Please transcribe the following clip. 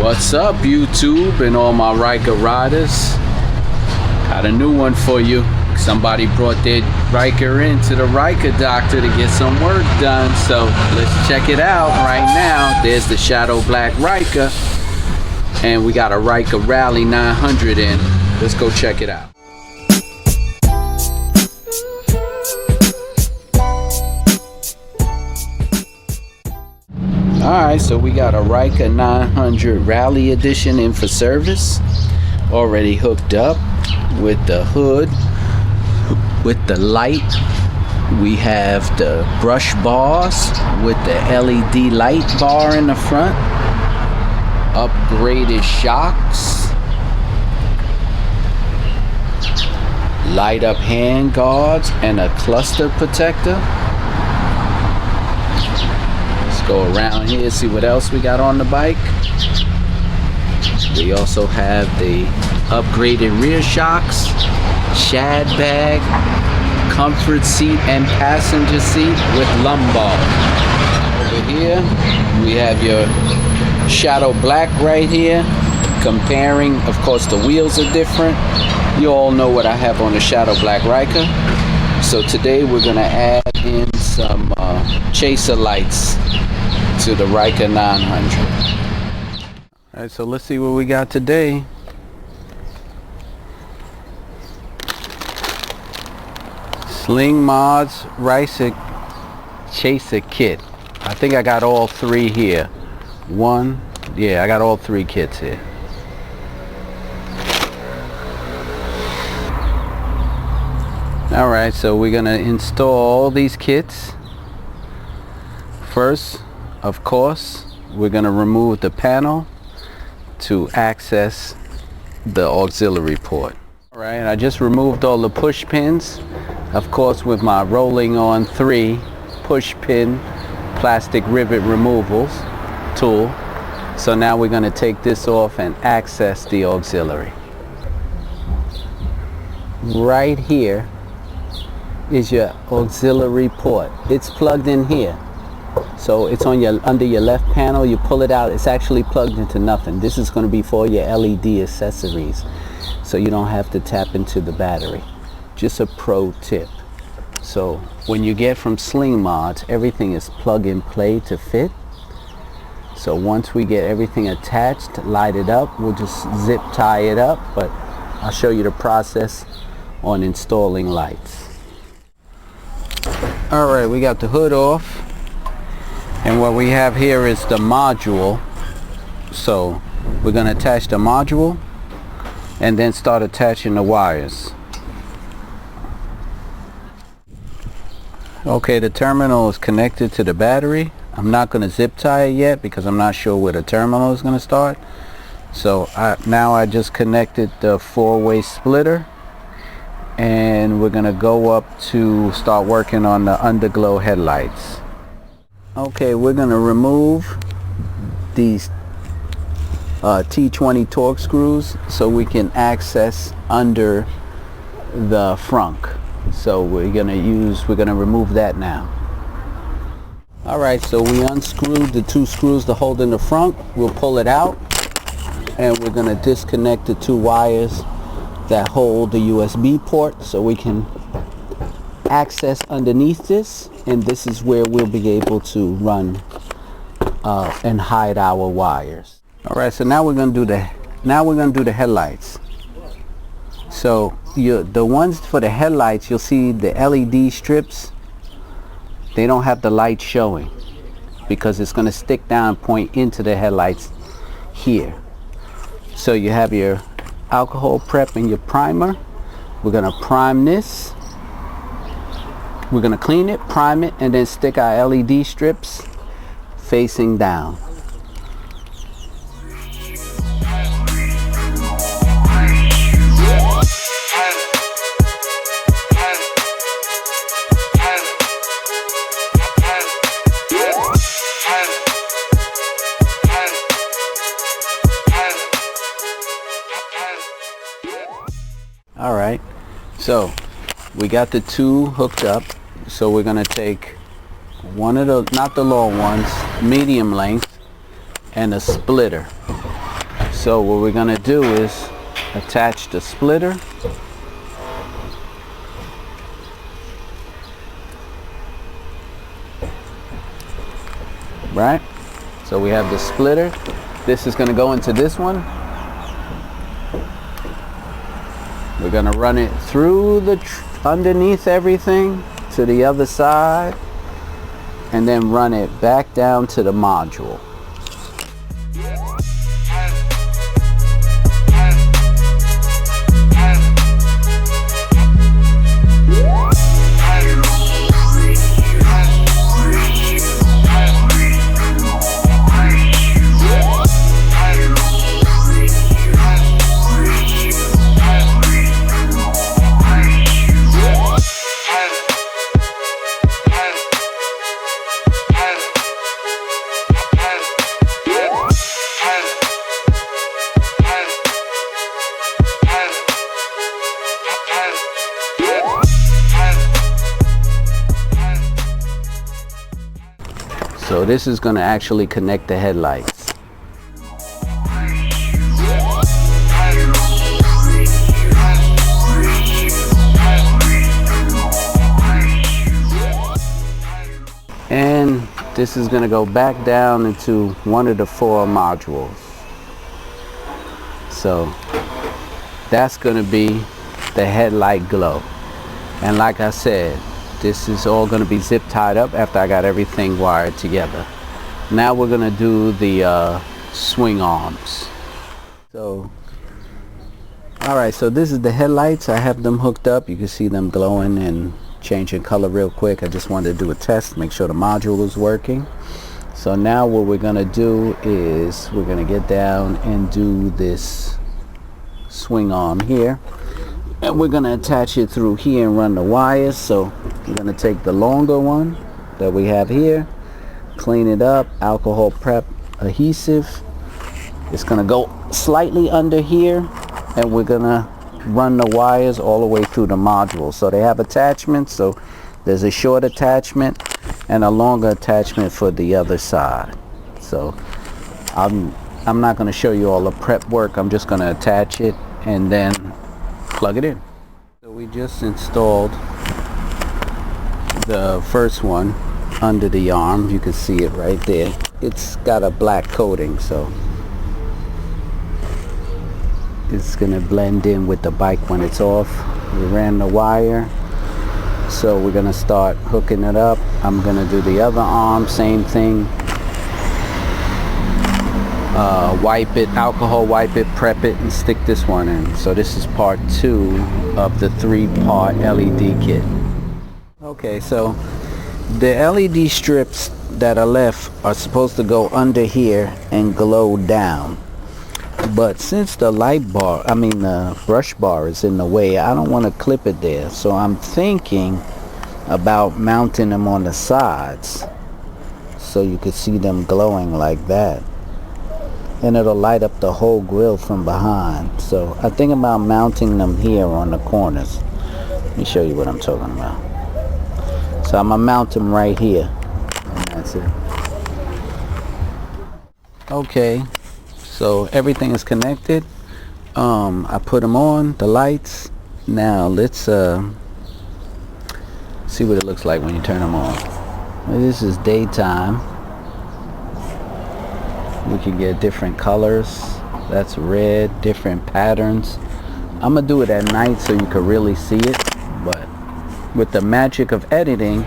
What's up, YouTube and all my Ryker riders? Got a new one for you. Somebody brought their Ryker in to the Ryker doctor to get some work done, so let's check it out right now. There's the Shadow Black Ryker, and we got a Ryker Rally 900 in. Let's go check it out. Alright, so we got a Ryker 900 Rally Edition in for service. Already hooked up with the hood, with the light. We have the brush bars with the LED light bar in the front. Upgraded shocks. Light up hand guards and a cluster protector. Go around here, see what else we got on the bike. We also have the upgraded rear shocks, shad bag, comfort seat and passenger seat with lumbar. Over here we have your Shadow Black right here. Comparing, of course, the wheels are different. You all know what I have on the Shadow Black Ryker. So today we're gonna add in some chaser lights to the Ryker 900. Alright, so let's see what we got today. Slingmods Ryker Chaser Kit. I think I got all three here. I got all three kits here. Alright, so we're gonna install all these kits. First, of course, we're going to remove the panel to access the auxiliary port. Alright, I just removed all the push pins, of course, with my rolling on 3 push pin plastic rivet removals tool. So now we're going to take this off and access the auxiliary. Right here is your auxiliary port. It's plugged in here. So it's on your under your left panel. You pull it out, it's actually plugged into nothing. This is going to be for your LED accessories, so you don't have to tap into the battery. Just a pro tip. So when you get from Slingmods, everything is plug and play to fit. So once we get everything attached, light it up, we'll just zip tie it up, but I'll show you the process on installing lights. Alright, we got the hood off. And what we have here is the module. So we're going to attach the module and then start attaching the wires. Okay, the terminal is connected to the battery. I'm not going to zip tie it yet because I'm not sure where the terminal is going to start. So now I just connected the 4-way splitter, and we're going to go up to start working on the underglow headlights. Okay, we're going to remove these T20 Torx screws so we can access under the frunk. So we're going to remove that now. Alright, so we unscrewed the 2 screws to hold in the front. We'll pull it out, and we're going to disconnect the 2 wires that hold the USB port so we can access underneath this, and this is where we'll be able to run and hide our wires. Alright, so now we're going to do the headlights. So the ones for the headlights, you'll see the LED strips, they don't have the light showing because it's going to stick down and point into the headlights here. So you have your alcohol prep and your primer. We're going to prime this. We're going to clean it, prime it, and then stick our LED strips facing down. Alright, so we got the 2 hooked up. So we're going to take one of the, not the long ones, medium length, and a splitter. So what we're gonna do is attach the splitter. Right? So we have the splitter. This is gonna go into this one. We're gonna run it through the underneath everything to the other side, and then run it back down to the module. So this is going to actually connect the headlights. And this is going to go back down into one of the 4 modules. So that's going to be the headlight glow. And like I said, this is all going to be zip tied up after I got everything wired together. Now we're going to do the swing arms. So, alright, so this is the headlights. I have them hooked up. You can see them glowing and changing color real quick. I just wanted to do a test, make sure the module was working. So now what we're going to do is we're going to get down and do this swing arm here. And we're going to attach it through here and run the wires. So we're going to take the longer one that we have here, clean it up, alcohol prep adhesive. It's going to go slightly under here, and we're going to run the wires all the way through the module. So they have attachments. So there's a short attachment and a longer attachment for the other side. So I'm not going to show you all the prep work. I'm just going to attach it and then plug it in. So we just installed the first one under the arm. You can see it right there. It's got a black coating, so it's gonna blend in with the bike when it's off. We ran the wire, so we're gonna start hooking it up. I'm gonna do the other arm, same thing. Wipe it, alcohol wipe it, prep it, and stick this one in. So this is part 2 of the 3-part LED kit. Okay, so the LED strips that are left are supposed to go under here and glow down. But since the the brush bar is in the way, I don't want to clip it there. So I'm thinking about mounting them on the sides so you could see them glowing like that. And it'll light up the whole grill from behind. So I think about mounting them here on the corners. Let me show you what I'm talking about. So I'm gonna mount them right here, and that's it. Okay, so everything is connected. I put them on, the lights. Now let's see what it looks like when you turn them on. This is daytime. We can get different colors. That's red, different patterns. I'm gonna do it at night so you can really see it, but with the magic of editing,